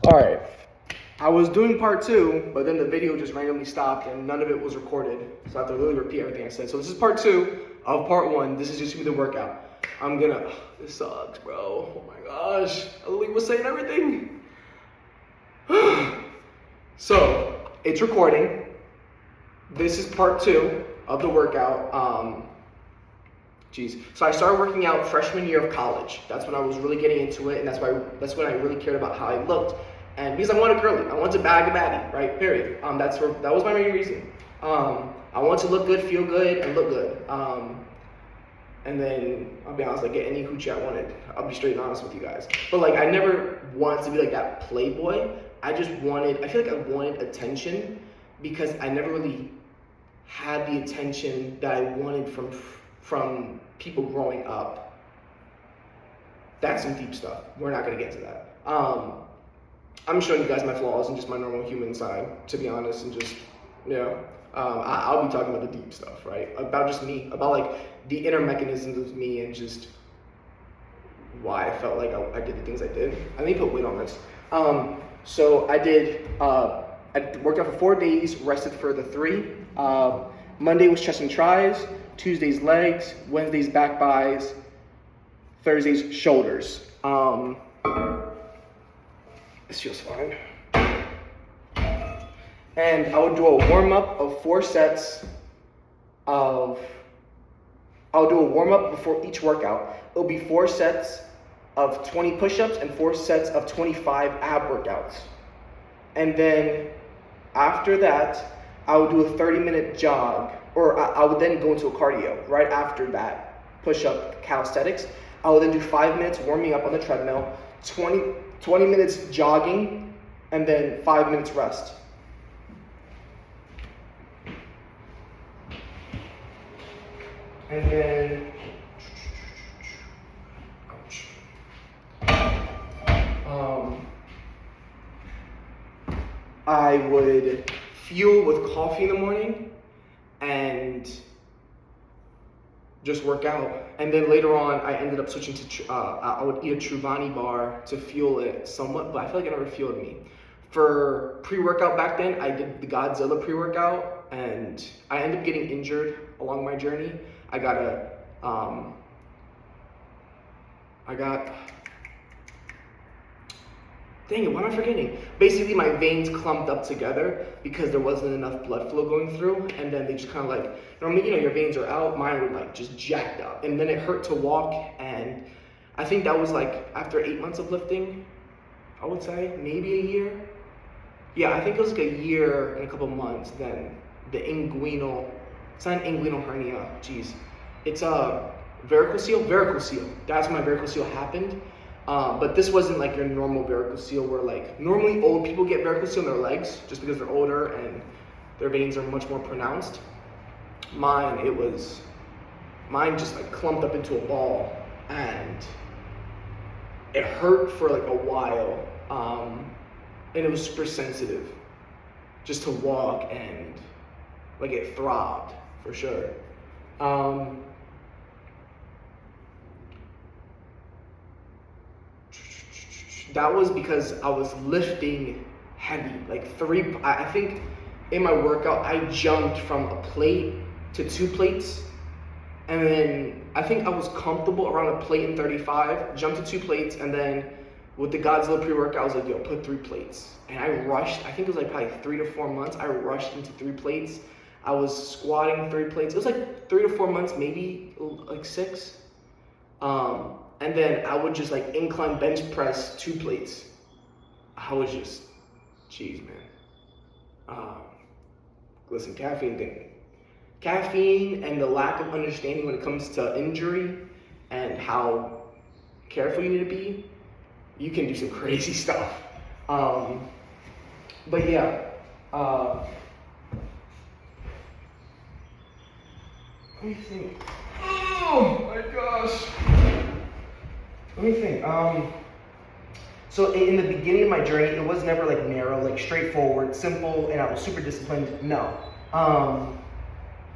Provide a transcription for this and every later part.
Alright, I was doing part two, but then the video just randomly stopped and none of it was recorded. So I have to literally repeat everything I said. So this is part two of part one. This is just gonna be the workout. This sucks, bro. Oh my gosh. I literally was saying everything. So, it's recording. This is part two of the workout. So I started working out freshman year of college. That's when I was really getting into it, and that's when I really cared about how I looked. And because I wanted curly, I wanted to bag a baddie, right? Period. That was my main reason. I want to look good, feel good, and look good. And then I'll be honest, like get any hoochie I wanted. I'll be straight and honest with you guys. But like I never wanted to be like that playboy. I feel like I wanted attention because I never really had the attention that I wanted from people growing up. That's some deep stuff. We're not gonna get to that. I'm showing you guys my flaws and just my normal human side, to be honest, and just, I'll be talking about the deep stuff, right? About just me, about like the inner mechanisms of me and just why I felt like I did the things I did. I need to put weight on this. So I worked out for 4 days, rested for the 3. Monday was chest and tries, Tuesdays legs, Wednesdays back buys, Thursdays shoulders. This feels fine. And I would do a warm-up of 4 sets I'll do a warm-up before each workout. It'll be 4 sets of 20 push-ups and 4 sets of 25 ab workouts. And then after that, I would do a 30-minute jog, or I would then go into a cardio right after that push-up calisthenics. I would then do 5 minutes warming up on the treadmill, 20 minutes jogging, and then 5 minutes rest. And then, I would fuel with coffee in the morning and just work out. And then later on, I ended up switching to, I would eat a Truvani bar to fuel it somewhat, but I feel like it never fueled me. For pre-workout back then, I did the Godzilla pre-workout, and I ended up getting injured along my journey. Dang it, why am I forgetting? Basically, my veins clumped up together because there wasn't enough blood flow going through, and then they just kind of like, normally, your veins are out, mine were like just jacked up, and then it hurt to walk, and I think that was like after 8 months of lifting, I would say, maybe a year. Yeah, I think it was like a year and a couple months, then the it's not an inguinal hernia, geez. It's a varicose seal, that's when my varicose seal happened. But this wasn't like your normal varicose seal where like, normally old people get varicose seal in their legs just because they're older and their veins are much more pronounced. Mine just like clumped up into a ball and it hurt for like a while. And it was super sensitive just to walk, and like it throbbed for sure. That was because I was lifting heavy, I think in my workout, I jumped from a plate to 2 plates. And then I think I was comfortable around a plate and 35, jumped to 2 plates. And then with the Godzilla pre-workout, I was like, yo, put 3 plates. And I rushed, I think it was like probably 3 to 4 months. I rushed into 3 plates. I was squatting 3 plates. It was like 3 to 4 months, maybe like 6. And then I would just like incline bench press 2 plates. I was just, jeez, man. Listen, caffeine and the lack of understanding when it comes to injury and how careful you need to be, you can do some crazy stuff. But yeah, let me think. Oh my gosh. Let me think. So in the beginning of my journey, it was never like narrow, like straightforward, simple, and I was super disciplined. No.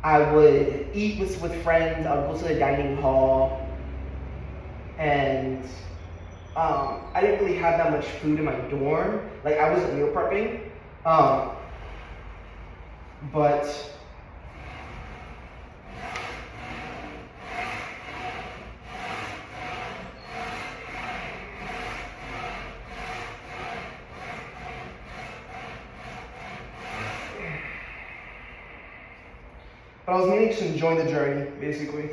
I would eat with friends. I would go to the dining hall, and I didn't really have that much food in my dorm. Like I wasn't meal prepping, but I was mainly just enjoying the journey, basically.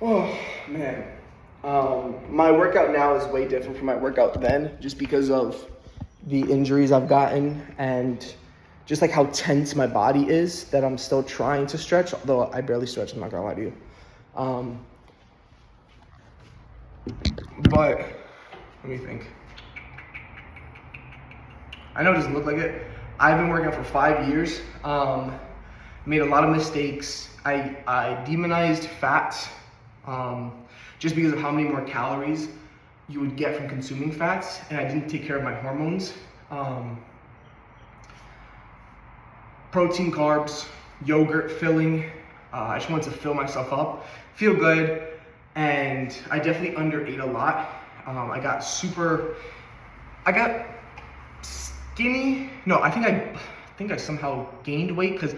Oh man, my workout now is way different from my workout then, just because of the injuries I've gotten and just like how tense my body is that I'm still trying to stretch, although I barely stretch, I'm not gonna lie to you. But let me think. I know it doesn't look like it. I've been working out for 5 years. Made a lot of mistakes. I demonized fats just because of how many more calories you would get from consuming fats, and I didn't take care of my hormones. Protein, carbs, yogurt, filling. I just wanted to fill myself up, feel good, and I definitely underate a lot. I got skinny. No, I think I somehow gained weight because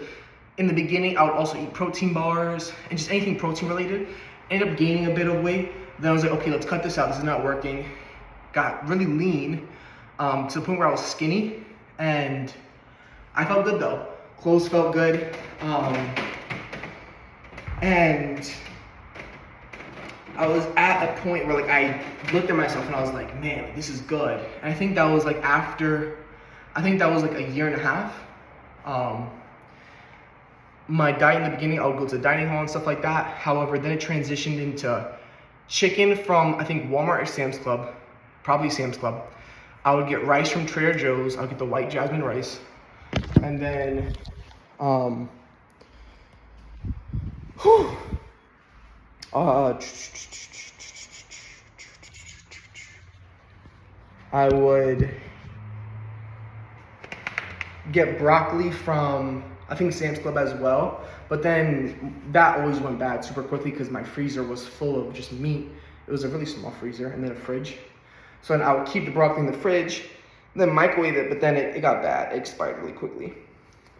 in the beginning I would also eat protein bars and just anything protein related. Ended up gaining a bit of weight. Then I was like, okay, let's cut this out. This is not working. Got really lean to the point where I was skinny, and I felt good though. Clothes felt good, and I was at a point where like I looked at myself and I was like, man, this is good. And I think that was like a year and a half. My diet in the beginning, I would go to the dining hall and stuff like that. However, then it transitioned into chicken from, I think, Walmart or Sam's Club, probably Sam's Club. I would get rice from Trader Joe's. I would get the white jasmine rice. And then, I would get broccoli from, I think, Sam's Club as well. But then that always went bad super quickly because my freezer was full of just meat. It was a really small freezer and then a fridge. So then I would keep the broccoli in the fridge, then microwave it, but then it got bad. It expired really quickly.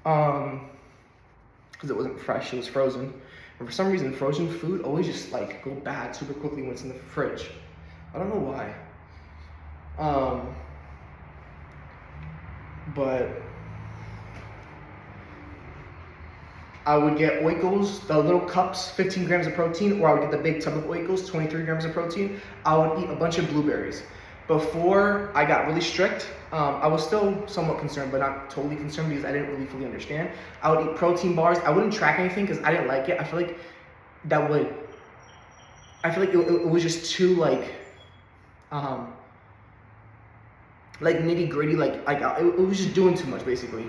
Because it wasn't fresh, it was frozen. And for some reason, frozen food always just like go bad super quickly when it's in the fridge. I don't know why. But I would get Oikos, the little cups, 15 grams of protein, or I would get the big tub of Oikos, 23 grams of protein. I would eat a bunch of blueberries. Before I got really strict, I was still somewhat concerned, but not totally concerned because I didn't really fully understand. I would eat protein bars. I wouldn't track anything because I didn't like it. I feel like it was just too like nitty gritty. It was just doing too much basically.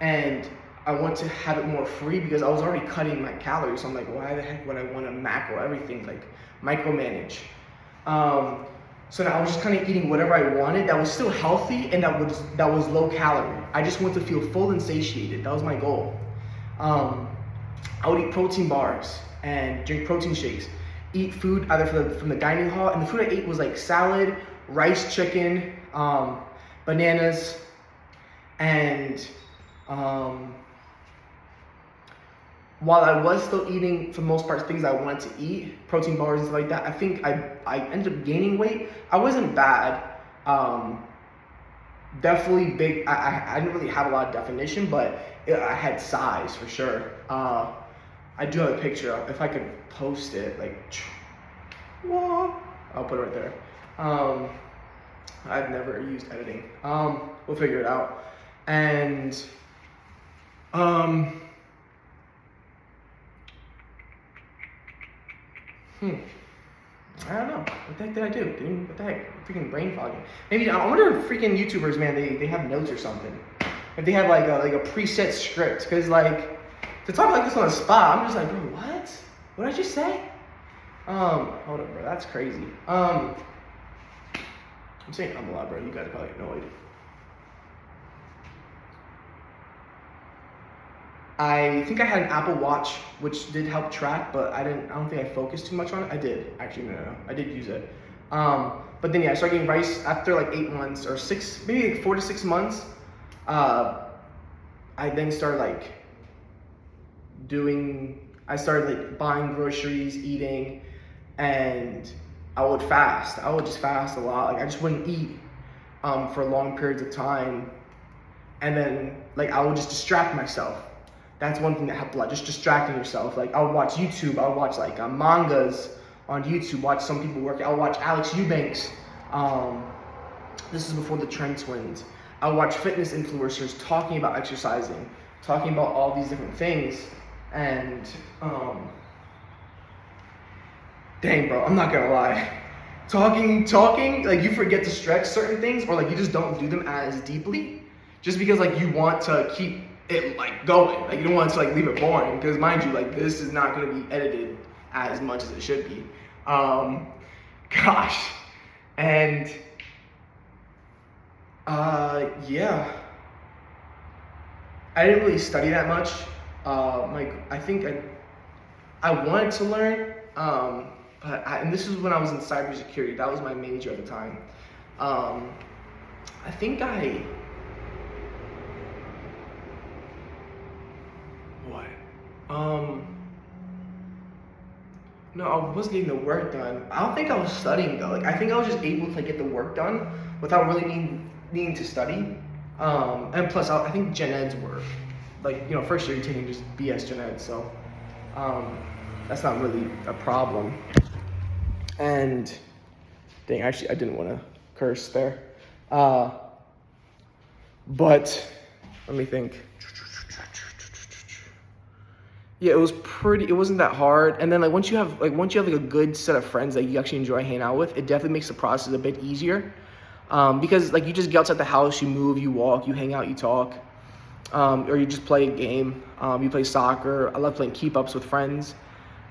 And I want to have it more free because I was already cutting my calories. So I'm like, why the heck would I want to macro everything, like micromanage? So now I was just kind of eating whatever I wanted that was still healthy and that was low calorie. I just wanted to feel full and satiated. That was my goal. I would eat protein bars and drink protein shakes. Eat food either from the dining hall, and the food I ate was like salad, rice, chicken, bananas, and while I was still eating, for the most part, things I wanted to eat, protein bars and stuff like that, I think I ended up gaining weight. I wasn't bad. Definitely big. I didn't really have a lot of definition, but I had size for sure. I do have a picture. If I could post it, I'll put it right there. I've never used editing. We'll figure it out. And I don't know. What the heck did I do? Dude, what the heck? Freaking brain fogging. Maybe, I wonder if freaking YouTubers, man, they have notes or something. If they have like a preset script. Because like, to talk like this on the spot, I'm just like, bro, what? What did I just say? Hold up, bro. That's crazy. I'm saying a lot, bro. You guys probably have no idea. I think I had an Apple Watch, which did help track, but I don't think I focused too much on it. I did actually. No. I did use it. But then yeah, I started getting rice after like 8 months or 6, maybe like 4 to 6 months. I then started like I started like buying groceries, eating, and I would fast. I would just fast a lot. Like I just wouldn't eat for long periods of time, and then like I would just distract myself. That's one thing that helped a lot. Just distracting yourself. Like I would watch YouTube. I would watch like mangas on YouTube. Watch some people work. I would watch Alex Eubanks. This is before the Trend Twins. I would watch fitness influencers talking about exercising, talking about all these different things. And dang, bro, I'm not gonna lie. Talking, like you forget to stretch certain things, or like you just don't do them as deeply, just because like you want to keep it like going. Like you don't want to like leave it boring, because mind you, like this is not gonna be edited as much as it should be. Gosh, and yeah, I didn't really study that much. I think I wanted to learn, and this is when I was in cybersecurity. That was my major at the time. I think what? No, I wasn't getting the work done. I don't think I was studying though. Like I think I was just able to like, get the work done without really needing to study. And plus, I think gen eds were like, first year you're taking just BS gen eds, so that's not really a problem. And dang, actually, I didn't want to curse there. But let me think. Yeah, it wasn't that hard. And then like once you have like a good set of friends that you actually enjoy hanging out with, it definitely makes the process a bit easier. Because like you just get outside the house, you move, you walk, you hang out, you talk, or you just play a game. You play soccer. I love playing keep ups with friends.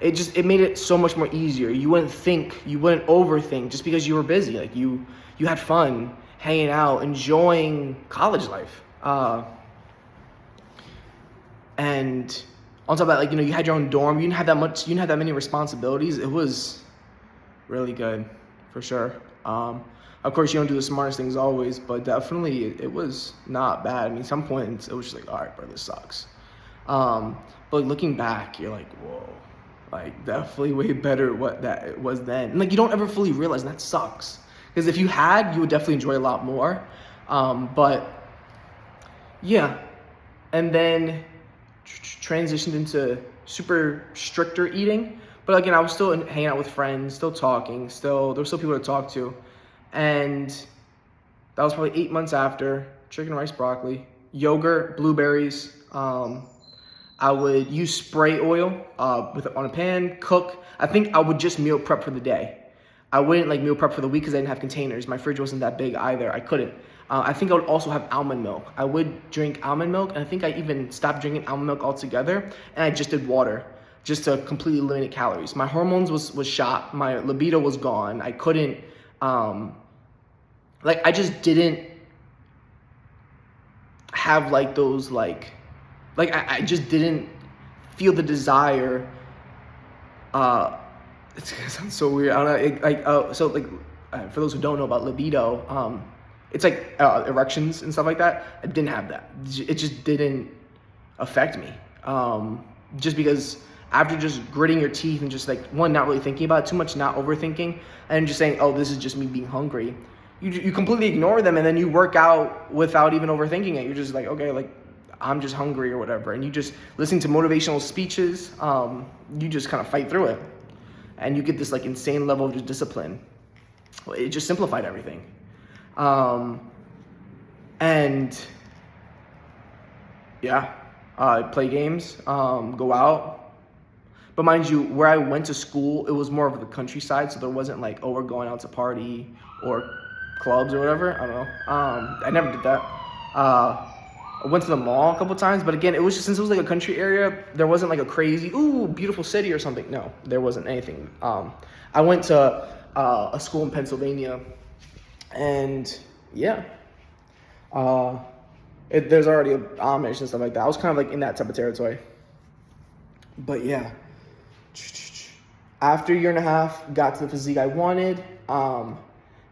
It made it so much more easier. You wouldn't overthink just because you were busy. Like you had fun hanging out, enjoying college life. And on top of that, like, you had your own dorm. You didn't have that many responsibilities. It was really good, for sure. Of course, you don't do the smartest things always, but definitely it was not bad. I mean, some points it was just like, all right, bro, this sucks. But like, looking back, you're like, whoa, like definitely way better what that it was then. And like, you don't ever fully realize that sucks, because if you had, you would definitely enjoy a lot more. But yeah, and then transitioned into super stricter eating. But again, I was still hanging out with friends, still talking, there were still people to talk to. And that was probably 8 months after. Chicken, rice, broccoli, yogurt, blueberries. I would use spray oil on a pan, cook. I think I would just meal prep for the day. I wouldn't like meal prep for the week because I didn't have containers. My fridge wasn't that big either. I couldn't. I think I would also have almond milk. I would drink almond milk, and I think I even stopped drinking almond milk altogether, and I just did water, just to completely eliminate calories. My hormones was shot. My libido was gone. I couldn't, I just didn't have like those I just didn't feel the desire. It's gonna sound so weird. I don't know. For those who don't know about libido, it's like erections and stuff like that. I didn't have that. It just didn't affect me. Just because after just gritting your teeth and just like not really thinking about it too much, not overthinking, and just saying, oh, this is just me being hungry. You completely ignore them, and then you work out without even overthinking it. You're just like, okay, like I'm just hungry or whatever, and you just listen to motivational speeches. You just kind of fight through it, and you get this like insane level of just discipline. It just simplified everything. And yeah, play games, go out. But mind you, where I went to school, it was more of the countryside, so there wasn't like, oh, we're going out to party or clubs or whatever. I don't know. I never did that. I went to the mall a couple times, but again, it was just, since it was like a country area, there wasn't like a crazy, ooh, beautiful city or something. No, there wasn't anything. I went to a school in Pennsylvania, and yeah, there's already Amish and stuff like that. I was kind of like in that type of territory. But yeah, after a year and a half, got to the physique I wanted.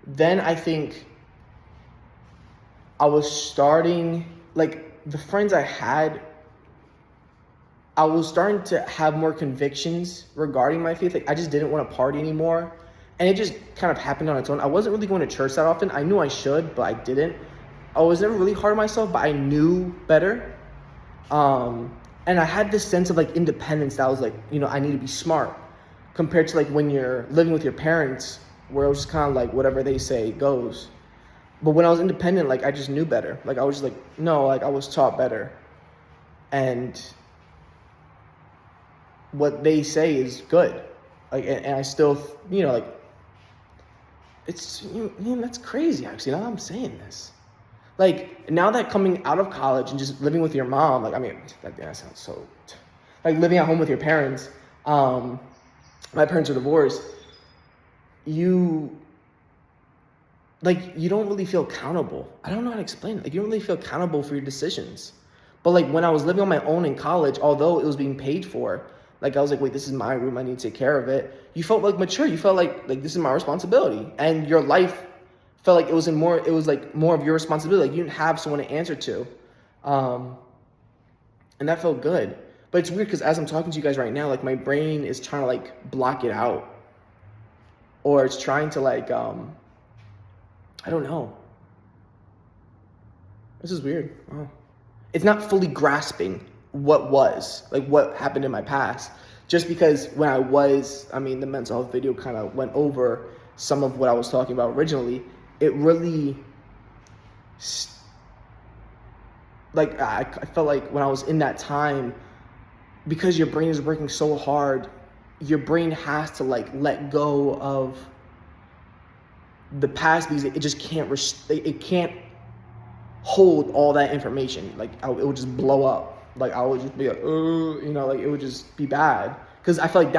Then I think I was starting, like, the friends I had, I was starting to have more convictions regarding my faith. Like, I just didn't want to party anymore. And it just kind of happened on its own. I wasn't really going to church that often. I knew I should, but I didn't. I was never really hard on myself, but I knew better. And I had this sense of like independence that was like, I need to be smart, compared to like when you're living with your parents, where it was just kind of like whatever they say goes. But when I was independent, like, I just knew better. Like, I was just like, no, like, I was taught better. And what they say is good. Like, and I still, like, it's, that's crazy, actually, now that I'm saying this. Like, now that coming out of college and just living with your mom, like, I mean, that sounds so, like, living at home with your parents, my parents are divorced, you don't really feel accountable. I don't know how to explain it. Like, you don't really feel accountable for your decisions. But like when I was living on my own in college, although it was being paid for, like I was like, wait, this is my room, I need to take care of it. You felt like mature. You felt like this is my responsibility. And your life felt like it was more of your responsibility. Like, you didn't have someone to answer to. And that felt good. But it's weird because as I'm talking to you guys right now, like, my brain is trying to like block it out. Or it's trying to like, I don't know. This is weird. Oh. It's not fully grasping what happened in my past. Just because when the mental health video kind of went over some of what I was talking about originally, it really, like, I felt like when I was in that time, because your brain is working so hard, your brain has to like let go of the past, because it just can't it can't hold all that information. Like, it would just blow up. Like, I would just be like, like, it would just be bad. Because I feel like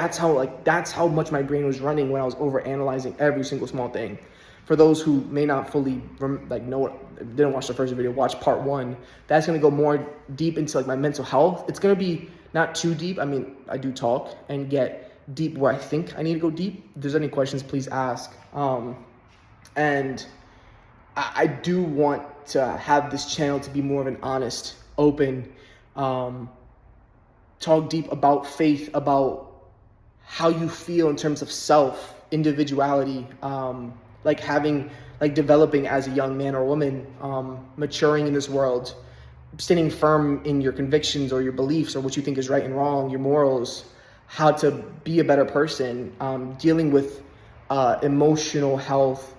that's how much my brain was running when I was over analyzing every single small thing. For those who may not fully didn't watch the first video, watch part 1. That's gonna go more deep into like my mental health. It's gonna be not too deep. I mean, I do talk and get deep where I think I need to go deep. If there's any questions, please ask. And I do want to have this channel to be more of an honest, open, talk deep about faith, about how you feel in terms of self, individuality, developing as a young man or woman, maturing in this world, standing firm in your convictions or your beliefs or what you think is right and wrong, your morals, how to be a better person, dealing with emotional health,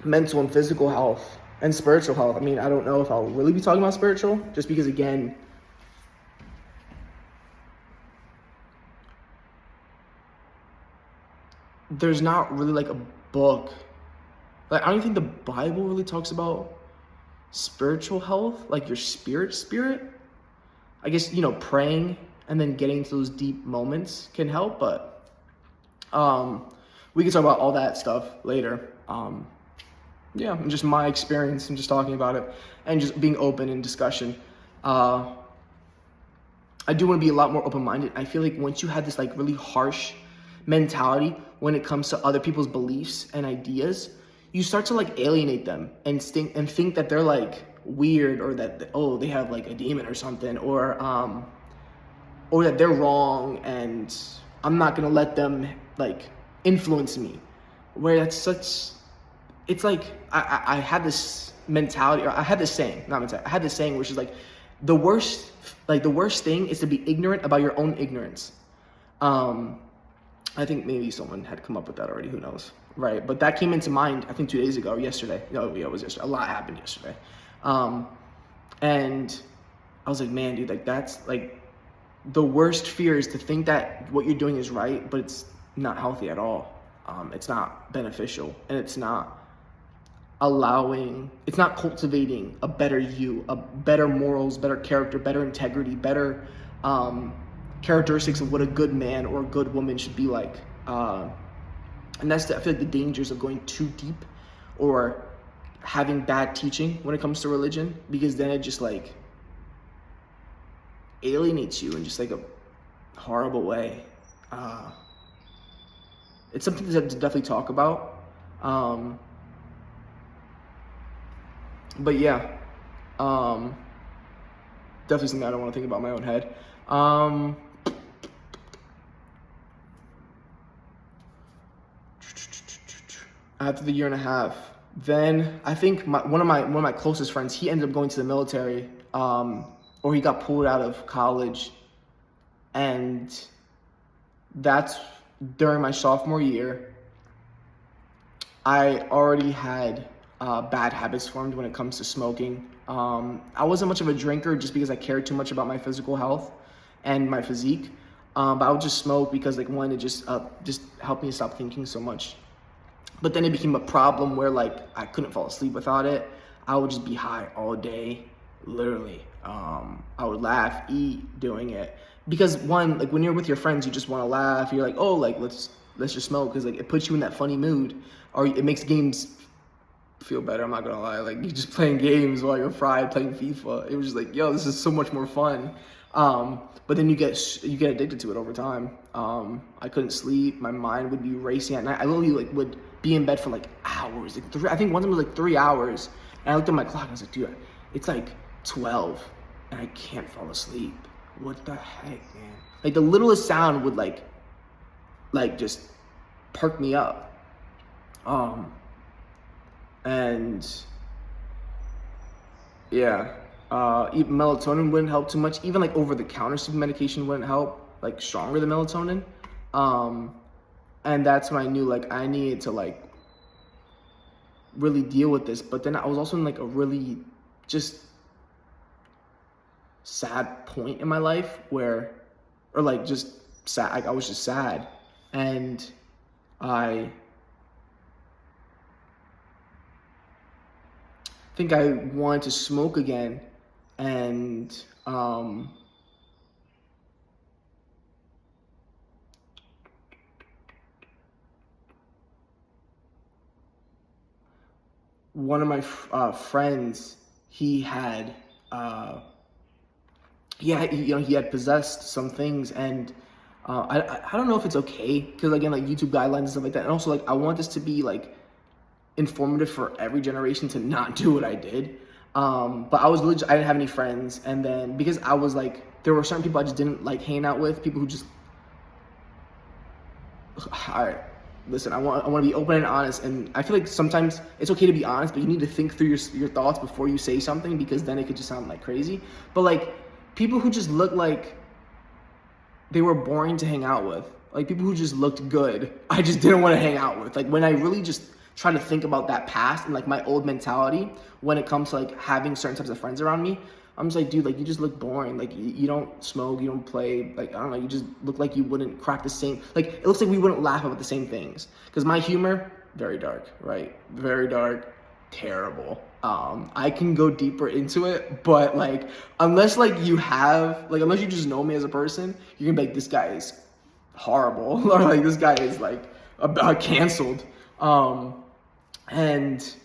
mental and physical health, and spiritual health. I mean, I don't know if I'll really be talking about spiritual, just because, again, there's not really like a book. Like, I don't think the Bible really talks about spiritual health, like your spirit. I guess, praying and then getting into those deep moments can help, but we can talk about all that stuff later. Yeah, and just my experience and just talking about it and just being open in discussion. I do want to be a lot more open-minded. I feel like once you have this like really harsh mentality when it comes to other people's beliefs and ideas, you start to like alienate them and think that they're like weird, or that they have like a demon or something, or that they're wrong and I'm not gonna let them like influence me. Where it's like I had this mentality, or I had this saying, I had this saying which is like the worst thing is to be ignorant about your own ignorance. I think maybe someone had come up with that already, who knows, right? But that came into mind, I think 2 days ago, or yesterday. No, yeah, it was yesterday. A lot happened yesterday. And I was like, man, dude, like, that's like the worst fear, is to think that what you're doing is right, but it's not healthy at all. It's not beneficial, and it's not it's not cultivating a better you, a better morals, better character, better integrity, better characteristics of what a good man or a good woman should be like. And that's I feel like the dangers of going too deep or having bad teaching when it comes to religion, because then it just like alienates you in just like a horrible way. It's something to definitely talk about. But yeah, definitely something I don't want to think about in my own head. After the year and a half, then I think one of my closest friends, he ended up going to the military, or he got pulled out of college, and that's during my sophomore year. I already had bad habits formed when it comes to smoking. I wasn't much of a drinker just because I cared too much about my physical health and my physique, but I would just smoke because like wanted to just help me stop thinking so much. But then it became a problem where like I couldn't fall asleep without it. I would just be high all day, literally. I would laugh, eat doing it, because one, like when you're with your friends, you just want to laugh. You're like, oh, like let's just smoke, because like it puts you in that funny mood, or it makes games feel better. I'm not gonna lie, like you're just playing games while you're fried playing FIFA. It was just like, yo, this is so much more fun. But then you get addicted to it over time. I couldn't sleep. My mind would be racing at night. I literally like would be in bed for like hours. Like I think one time it was like 3 hours. And I looked at my clock and I was like, dude, it's like 12 and I can't fall asleep. What the heck, man? Like the littlest sound would like just perk me up. And yeah, even melatonin wouldn't help too much. Even like over-the-counter sleep medication wouldn't help, like stronger than melatonin. And that's when I knew like I needed to like really deal with this. But then I was also in like a really just sad point in my life where, or like just sad, I was just sad. And I think I wanted to smoke again, and one of my friends, he had he had possessed some things, and I don't know if it's okay, because again, like YouTube guidelines and stuff like that, and also like I want this to be like informative for every generation to not do what I did. But I didn't have any friends, and then because I was like, there were certain people I just didn't like hanging out with, people who just, all right, listen, I want to be open and honest, and I feel like sometimes it's okay to be honest, but you need to think through your thoughts before you say something, because then it could just sound like crazy. But like people who just look like they were boring to hang out with, like people who just looked good, I just didn't want to hang out with. Like when I really just try to think about that past and like my old mentality when it comes to like having certain types of friends around me, I'm just like, dude, like you just look boring. Like you don't smoke, you don't play, like I don't know, you just look like you wouldn't crack the same, like it looks like we wouldn't laugh about the same things. Because my humor, very dark, right? Very dark, terrible. I can go deeper into it, but like unless you just know me as a person, you're gonna be like, this guy is horrible, or like this guy is like canceled. And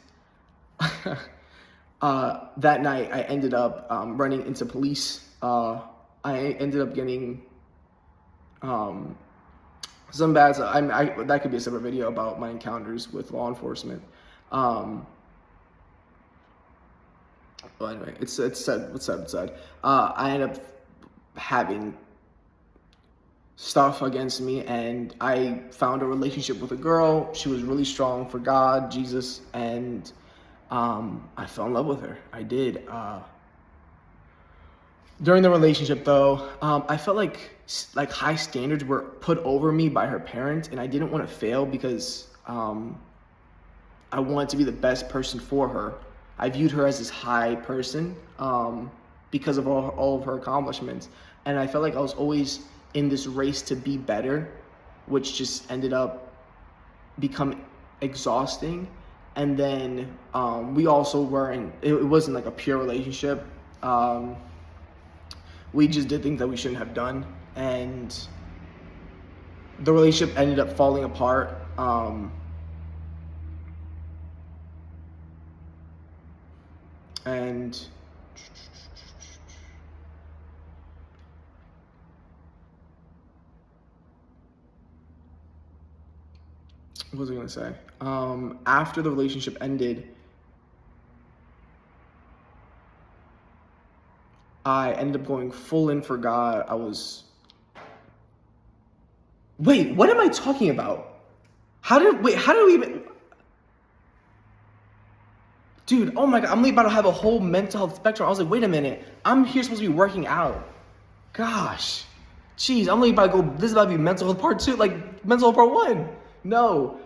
that night I ended up running into police. I ended up getting some bad stuff. That could be a separate video about my encounters with law enforcement. But anyway, it's said. I ended up having stuff against me, and I found a relationship with a girl. She was really strong for God, Jesus, and I fell in love with her. I did. During the relationship, though, I felt like high standards were put over me by her parents, and I didn't want to fail because I wanted to be the best person for her. I viewed her as this high person because of all of her accomplishments, and I felt like I was always in this race to be better, which just ended up becoming exhausting. And then we also weren't. It wasn't like a pure relationship. We just did things that we shouldn't have done, and the relationship ended up falling apart. And what was I gonna say? After the relationship ended, I ended up going full in for God. Wait, what am I talking about? How did we even? Dude, oh my God, I'm about to have a whole mental health spectrum. I was like, wait a minute, I'm here supposed to be working out. Gosh, jeez, I'm about to go, this is about to be mental health part 2, like mental health part 1. No,